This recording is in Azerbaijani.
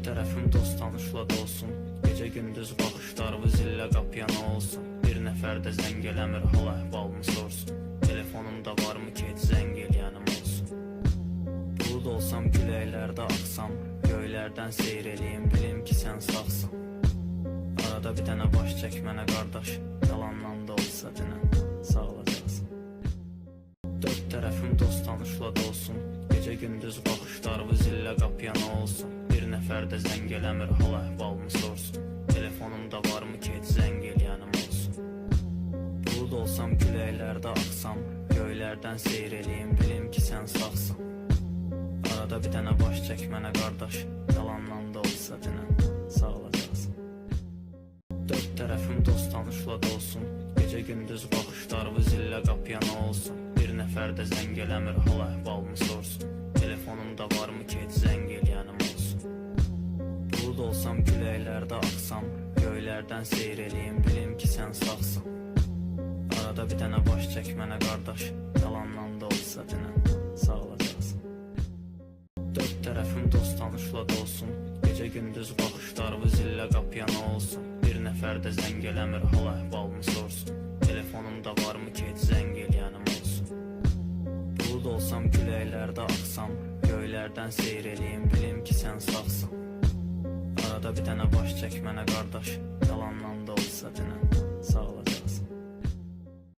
Tərəfim dost tanışla dolsun, gecə gündüz baxışlarımı zillə qapıya nə olsun. Bir nəfər də zəng eləmir, hal əhvalımı sorsun. Telefonumda varmı ki, heç zəng eləyənim olsun. Bulud olsam, küləklərdə axsam, göylərdən seyr eləyim, bilim ki, sən sağsan. Arada bir dənə baş çək mənə qardaş, yalandan da olsa dinən, sağ olacaqsın. Dörd tərəfim dost tanışla dolsun, gecə gündüz baxışlarımı zillə qapıya nə olsun. Bir nəfər də zəng eləmir, hal əhvalımı sorsun. Telefonumda varmı ki, heç zəng eləyənim olsun. Bulud olsam, küləklərdə axsam, göylərdən seyr eləyim, bilim ki, sən sağsan. Arada bir dənə baş çək mənə qardaş, yalandan da olsa dinən, sağ olacaqsın. Dörd tərəfim dost tanışla dolsun, gecə gündüz baxışlarımı zillə qapıya nə olsun. Bir nəfər də zəng eləmir, hal əhvalımı sorsun. Telefonumda varmı ki, heç zəng eləyənim olsun. Bulud olsam, küləklərdə axsam, göylərdən seyr eləyim, bilim ki, sən sağsan. Arada bir dənə baş çək mənə qardaş, yalandan da olsa dinən, sağ olacaqsın. Dörd tərəfim dost tanışla dolsun, gecə gündüz baxışlarımı zillə qapıya nə olsun. Bir nəfər də zəng eləmir, hal əhvalımı sorsun. Telefonumda varmı ki, heç zəng eləyənim olsun. Bulud olsam, küləklərdə axsam, göylərdən seyr eləyim, bilim ki, sən sağsan. Arada bir dənə baş çək mənə qardaş, yalandan da olsa dinən, sağ olacaqsın.